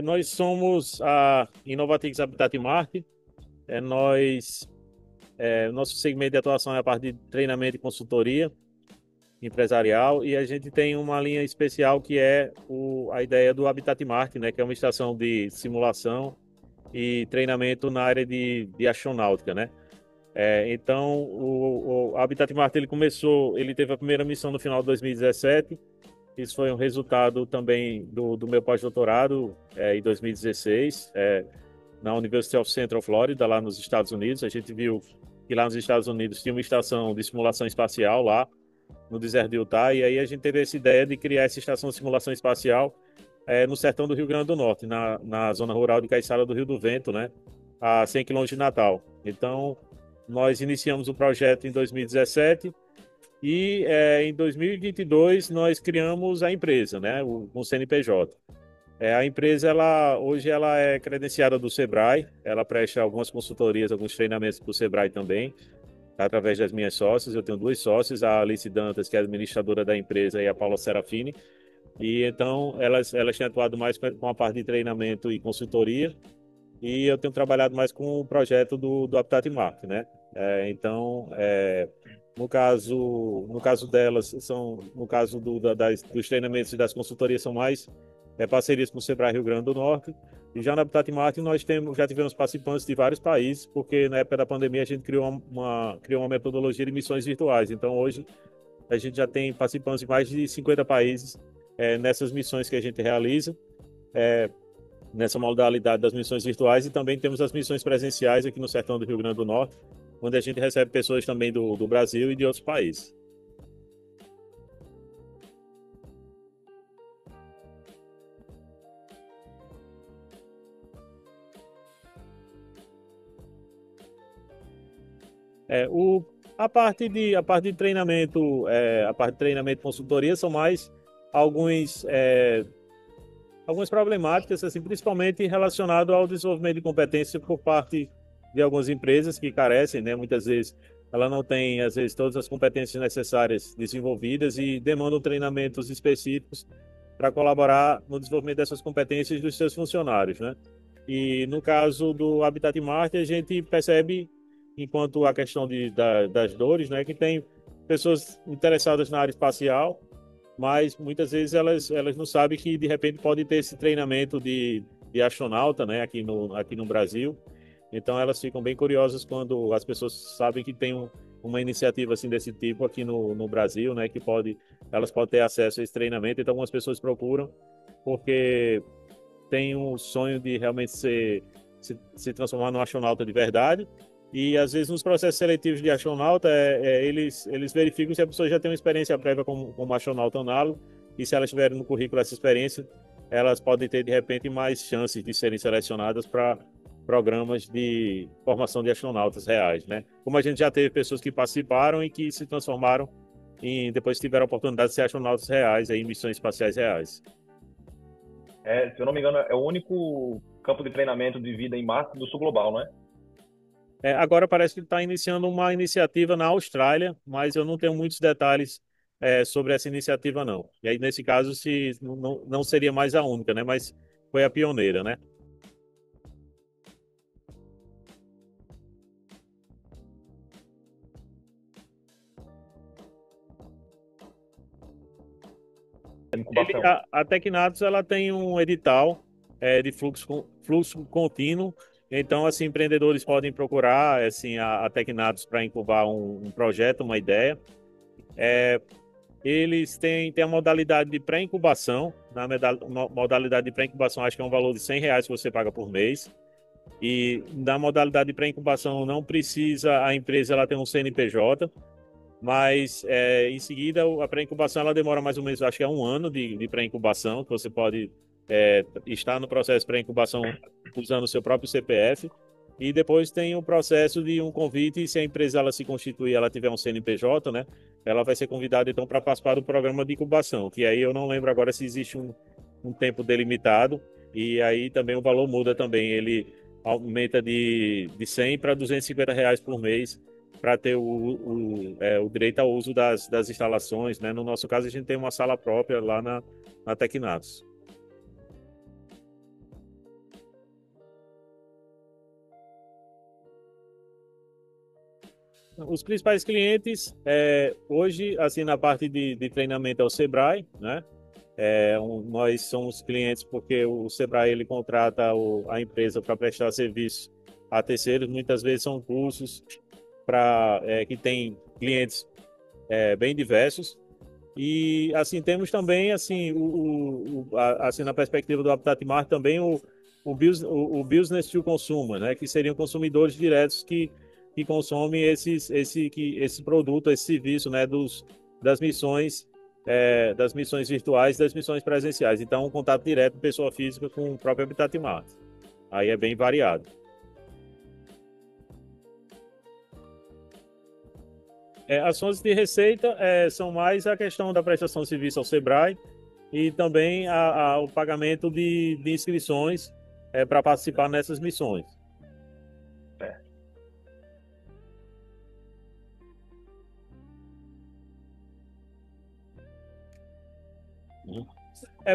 Nós somos a Innovatix Habitat Mart. É, nós, Nosso segmento de atuação é a parte de treinamento e consultoria empresarial e a gente tem uma linha especial que é a ideia do Habitat Mart, né, que é uma estação de simulação e treinamento na área de astronáutica, né? Então, o Habitat Mart ele teve a primeira missão no final de 2017. Isso foi um resultado também do meu pós-doutorado em 2016, na University of Central Florida, lá nos Estados Unidos. A gente viu que lá nos Estados Unidos tinha uma estação de simulação espacial lá no deserto de Utah, e aí a gente teve essa ideia de criar essa estação de simulação espacial no sertão do Rio Grande do Norte, na zona rural de Caiçara do Rio do Vento, né, a 100 quilômetros de Natal. Então, nós iniciamos o projeto em 2017 e em 2022 nós criamos a empresa, né, o CNPJ. A empresa hoje ela é credenciada do Sebrae, ela presta algumas consultorias, alguns treinamentos para o Sebrae também, através das minhas sócias. Eu tenho duas sócias, a Alice Dantas, que é administradora da empresa, e a Paula Serafini. E então elas têm atuado mais com a parte de treinamento e consultoria, e eu tenho trabalhado mais com o projeto do Habitat Mark, né? Então, no caso delas, no caso dos treinamentos e das consultorias, são mais parcerias com o Sebrae Rio Grande do Norte. E já na Habitat Marketing já tivemos participantes de vários países, porque na época da pandemia a gente criou uma metodologia de missões virtuais. Então, hoje, a gente já tem participantes de mais de 50 países nessas missões que a gente realiza. É, Nessa modalidade das missões virtuais, e também temos as missões presenciais aqui no sertão do Rio Grande do Norte, onde a gente recebe pessoas também do Brasil e de outros países. É, o, a parte de treinamento, a parte de treinamento e consultoria são mais alguns, algumas problemáticas, assim, principalmente relacionado ao desenvolvimento de competência por parte de algumas empresas que carecem, né? Muitas vezes ela não tem, às vezes, todas as competências necessárias desenvolvidas e demandam treinamentos específicos para colaborar no desenvolvimento dessas competências dos seus funcionários, né? E no caso do Habitat Marte, a gente percebe, enquanto a questão das dores, né, que tem pessoas interessadas na área espacial, mas muitas vezes elas não sabem que de repente pode ter esse treinamento de astronauta, né, aqui no Brasil. Então elas ficam bem curiosas quando as pessoas sabem que tem uma iniciativa assim desse tipo aqui no Brasil, né, elas podem ter acesso a esse treinamento. Então algumas pessoas procuram porque tem um sonho de realmente se transformar num astronauta de verdade. E às vezes nos processos seletivos de astronauta, eles verificam se a pessoa já tem uma experiência prévia como astronauta análogo, e se elas tiverem no currículo essa experiência, elas podem ter de repente mais chances de serem selecionadas para programas de formação de astronautas reais, né? Como a gente já teve pessoas que participaram e que se transformaram depois tiveram a oportunidade de ser astronautas reais em missões espaciais reais. Se eu não me engano, é o único campo de treinamento de vida em Marte do sul global, não é? Agora parece que está iniciando uma iniciativa na Austrália, mas eu não tenho muitos detalhes sobre essa iniciativa, não. E aí, nesse caso, se não seria mais a única, né? Mas foi a pioneira, né? Incubação. A Tecnatos, ela tem um edital de fluxo contínuo. Então, assim, empreendedores podem procurar assim, a Tecnatos para incubar um projeto, uma ideia. Eles têm a modalidade de pré-incubação. Modalidade de pré-incubação, acho que é um valor de R$ 100 que você paga por mês. E na modalidade de pré-incubação não precisa a empresa ela ter um CNPJ, mas em seguida a pré-incubação ela demora mais ou menos, acho que é um ano de pré-incubação, que você pode estar no processo de pré-incubação usando o seu próprio CPF. E depois tem o processo de um convite, e se a empresa ela se constituir, ela tiver um CNPJ, né? Ela vai ser convidada então para participar do programa de incubação, que aí eu não lembro agora se existe um tempo delimitado, e aí também o valor muda também, ele aumenta de 100 para R$ 250 por mês para ter o direito ao uso das instalações, né? No nosso caso, a gente tem uma sala própria lá na Tecnatos. Os principais clientes, hoje, assim, na parte de treinamento é o Sebrae, né? Nós somos clientes porque o Sebrae ele contrata a empresa para prestar serviço a terceiros. Muitas vezes são cursos que tem clientes bem diversos. E assim temos também assim assim na perspectiva do Habitat Mar também o business to consumer, né, que seriam consumidores diretos que consomem esse produto, esse serviço, né, das missões virtuais, das missões presenciais. Então, um contato direto pessoa física com o próprio Habitat Mar. Aí é bem variado. As fontes de receita são mais a questão da prestação de serviço ao Sebrae e também o pagamento de inscrições para participar nessas missões. É.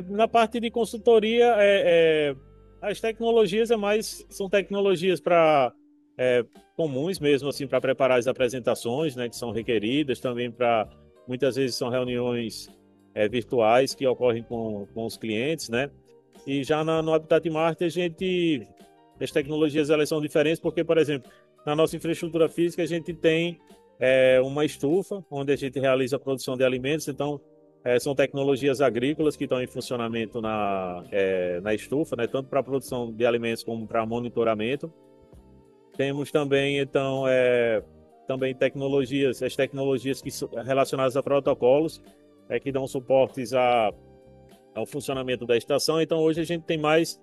Na parte de consultoria, as tecnologias são tecnologias comuns mesmo, assim, para preparar as apresentações, né, que são requeridas, também muitas vezes são reuniões virtuais que ocorrem com os clientes, né? E já no Habitat Mart, as tecnologias elas são diferentes porque, por exemplo, na nossa infraestrutura física, a gente tem uma estufa, onde a gente realiza a produção de alimentos, então são tecnologias agrícolas que estão em funcionamento na estufa, né? Tanto para a produção de alimentos como para monitoramento. Temos também, então, também as tecnologias que são relacionadas a protocolos, que dão suportes ao funcionamento da estação. Então, hoje a gente tem mais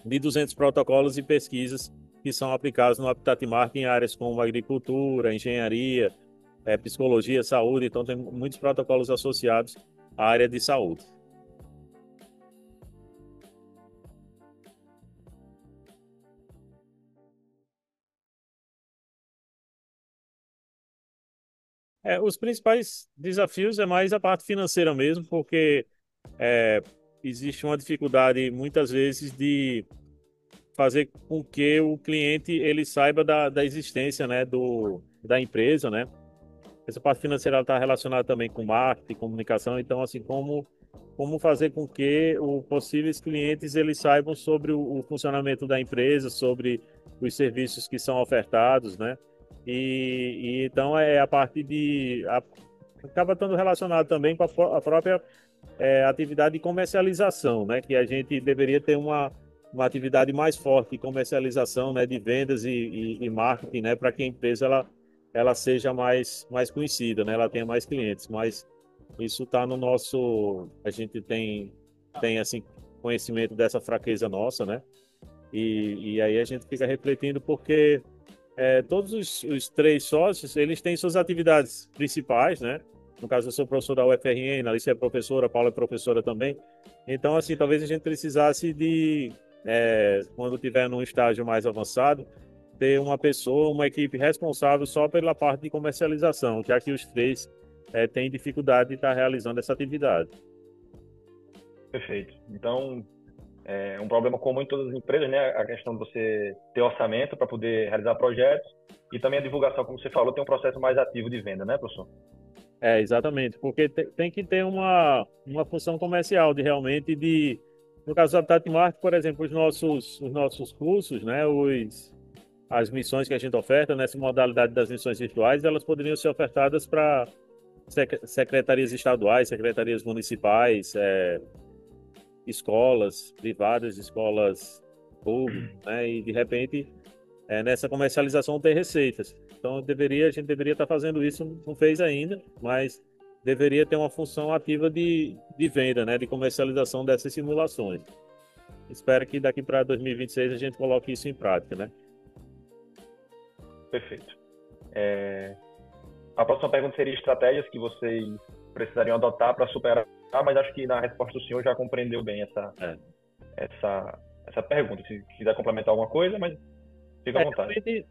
de 200 protocolos e pesquisas que são aplicados no Habitat Mark em áreas como agricultura, engenharia, psicologia, saúde. Então, tem muitos protocolos associados à área de saúde. Os principais desafios é mais a parte financeira mesmo, porque existe uma dificuldade muitas vezes de fazer com que o cliente ele saiba da existência, né, da empresa, né? Essa parte financeira está relacionada também com marketing, comunicação, então assim como fazer com que os possíveis clientes eles saibam sobre o funcionamento da empresa, sobre os serviços que são ofertados, né? E então é a parte acaba estando relacionado também com a própria atividade de comercialização, né? Que a gente deveria ter uma atividade mais forte de comercialização, né? De vendas e marketing, né? Para que a empresa ela seja mais conhecida, né? Ela tenha mais clientes, mas isso está no nosso, a gente tem assim conhecimento dessa fraqueza nossa, né? E aí a gente fica refletindo porque todos os três sócios, eles têm suas atividades principais, né? No caso, eu sou professor da UFRN, a Alice é professora, a Paula é professora também. Então, assim, talvez a gente precisasse quando tiver num estágio mais avançado, ter uma pessoa, uma equipe responsável só pela parte de comercialização, já que os três têm dificuldade de estar realizando essa atividade. Perfeito. Então, é um problema comum em todas as empresas, né? A questão de você ter orçamento para poder realizar projetos e também a divulgação, como você falou, tem um processo mais ativo de venda, né, professor? Exatamente, porque tem que ter uma função comercial de realmente no caso do Habitat Market, por exemplo, os nossos cursos, né, as missões que a gente oferta nessa modalidade das missões virtuais, elas poderiam ser ofertadas para secretarias estaduais, secretarias municipais, escolas privadas, escolas públicas, né, e de repente nessa comercialização ter receitas. Então a gente deveria estar fazendo isso, não fez ainda, mas deveria ter uma função ativa de venda, né, de comercialização dessas simulações. Espero que daqui para 2026 a gente coloque isso em prática, né? Perfeito. A próxima pergunta seria estratégias que vocês precisariam adotar para superar, mas acho que na resposta do senhor já compreendeu bem essa pergunta. Se quiser complementar alguma coisa, mas fica à vontade. Realmente,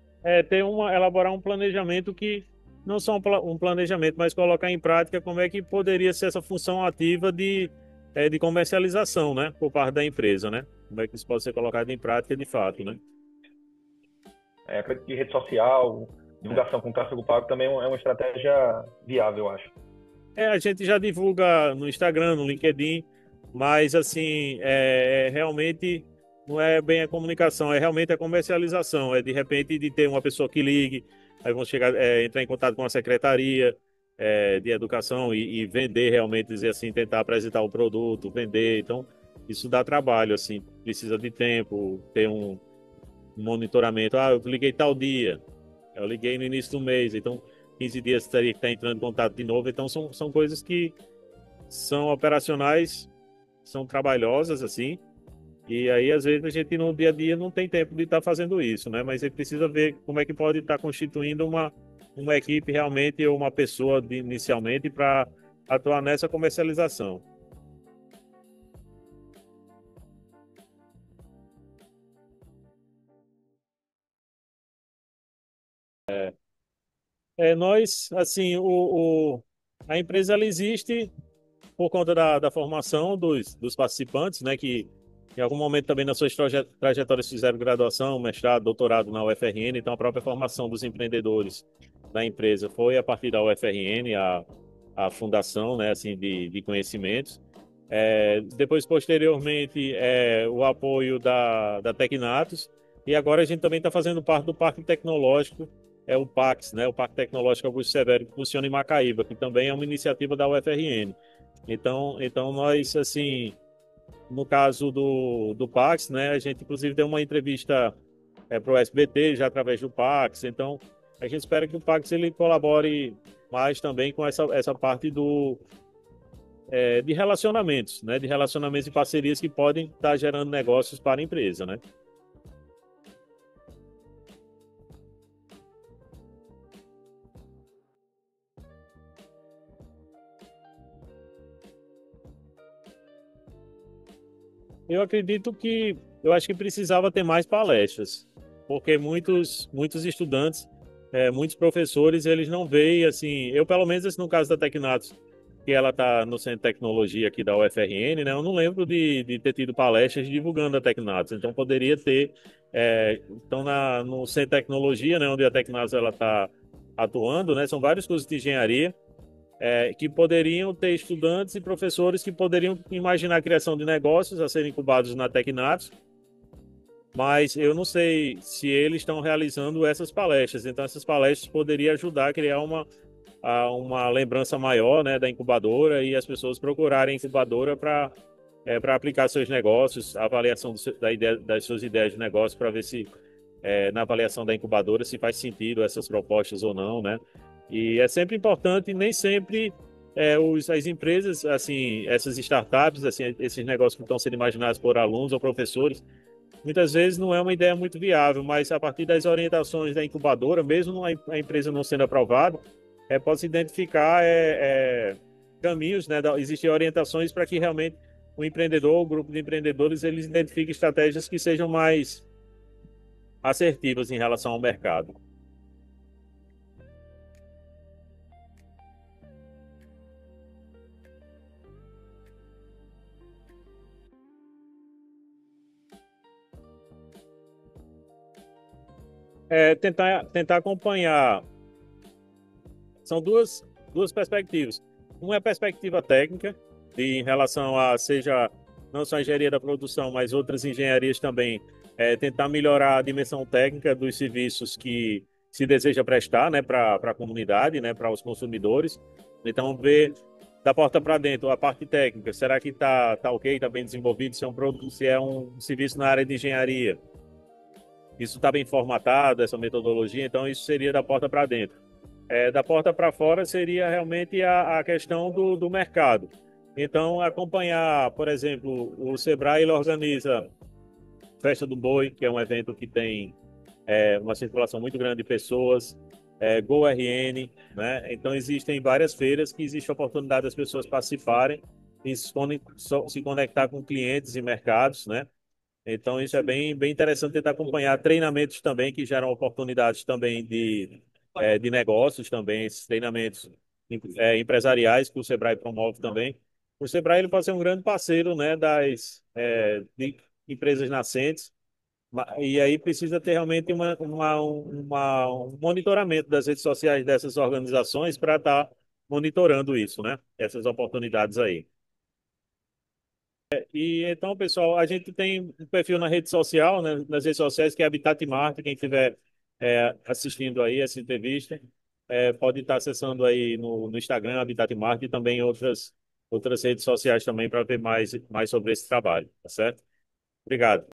elaborar um planejamento que não só um planejamento, mas colocar em prática como é que poderia ser essa função ativa de comercialização, né, por parte da empresa, né? Como é que isso pode ser colocado em prática de fato, né? Acredito que rede social, divulgação com tráfego pago também é uma estratégia viável, eu acho. A gente já divulga no Instagram, no LinkedIn, mas assim, realmente não é bem a comunicação, é realmente a comercialização. É de repente de ter uma pessoa que ligue, aí vão chegar, entrar em contato com a secretaria de educação e vender realmente, dizer assim, tentar apresentar o produto, vender. Então, isso dá trabalho, assim, precisa de tempo, ter um monitoramento. Ah, eu liguei tal dia, eu liguei no início do mês, então 15 dias teria que estar entrando em contato de novo. Então são coisas que são operacionais, são trabalhosas assim. E aí às vezes a gente no dia a dia não tem tempo de estar fazendo isso, né? Mas a gente precisa ver como é que pode estar constituindo uma equipe realmente ou uma pessoa inicialmente para atuar nessa comercialização. Nós, assim, a empresa ela existe por conta da formação dos participantes, né, que em algum momento também nas suas trajetórias fizeram graduação, mestrado, doutorado na UFRN, então a própria formação dos empreendedores da empresa foi a partir da UFRN, a fundação, né, assim, de conhecimentos. Depois, posteriormente, o apoio da Tecnatos, e agora a gente também está fazendo parte do Parque Tecnológico, o PAX, né, o Parque Tecnológico Augusto Severo, que funciona em Macaíba, que também é uma iniciativa da UFRN. Então nós, assim, no caso do Pax, né, a gente inclusive deu uma entrevista para o SBT já através do Pax. Então a gente espera que o Pax ele colabore mais também com essa parte de relacionamentos, né, de relacionamentos e parcerias que podem estar gerando negócios para a empresa, né? Eu acredito que eu acho que precisava ter mais palestras, porque muitos estudantes, muitos professores, eles não veem assim. Eu pelo menos assim, no caso da Tecnatos, que ela está no Centro de Tecnologia aqui da UFRN, né? Eu não lembro de ter tido palestras divulgando a Tecnatos. Então poderia ter. Então no Centro de Tecnologia, né, onde a Tecnatos ela está atuando, né? São vários cursos de engenharia que poderiam ter estudantes e professores que poderiam imaginar a criação de negócios a serem incubados na Tecnatos, mas eu não sei se eles estão realizando essas palestras. Então, essas palestras poderiam ajudar a criar uma lembrança maior, né, da incubadora e as pessoas procurarem a incubadora para aplicar seus negócios, a avaliação das suas ideias de negócio, para ver se na avaliação da incubadora se faz sentido essas propostas ou não, né? E é sempre importante, nem sempre as empresas, assim, essas startups, assim, esses negócios que estão sendo imaginados por alunos ou professores, muitas vezes não é uma ideia muito viável, mas a partir das orientações da incubadora, mesmo a empresa não sendo aprovada, pode-se identificar caminhos, né? Existem orientações para que realmente o empreendedor, o grupo de empreendedores, eles identifiquem estratégias que sejam mais assertivas em relação ao mercado. Tentar acompanhar. São duas perspectivas. Uma é a perspectiva técnica, em relação a, seja não só a engenharia da produção, mas outras engenharias também, tentar melhorar a dimensão técnica dos serviços que se deseja prestar, né, para a comunidade, né, para os consumidores. Então, ver da porta para dentro a parte técnica, será que tá ok, está bem desenvolvido, se é um produto, se é um serviço na área de engenharia, isso está bem formatado, essa metodologia, então isso seria da porta para dentro. Da porta para fora seria realmente a questão do mercado. Então, acompanhar, por exemplo, o Sebrae ele organiza Festa do Boi, que é um evento que tem uma circulação muito grande de pessoas, GoRN, né? Então, existem várias feiras que existe a oportunidade das pessoas participarem e se conectar com clientes e mercados, né? Então, isso é bem interessante tentar acompanhar treinamentos também que geram oportunidades também de negócios também, esses treinamentos empresariais que o Sebrae promove também. O Sebrae ele pode ser um grande parceiro, né, de empresas nascentes, E aí precisa ter realmente um monitoramento das redes sociais dessas organizações para estar monitorando isso, né? Essas oportunidades aí. E então, pessoal, a gente tem um perfil na rede social, né, nas redes sociais, que é Habitat Marte. Quem estiver assistindo aí essa entrevista, pode estar acessando aí no Instagram, Habitat Marte, e também outras redes sociais também para ver mais sobre esse trabalho, tá certo? Obrigado.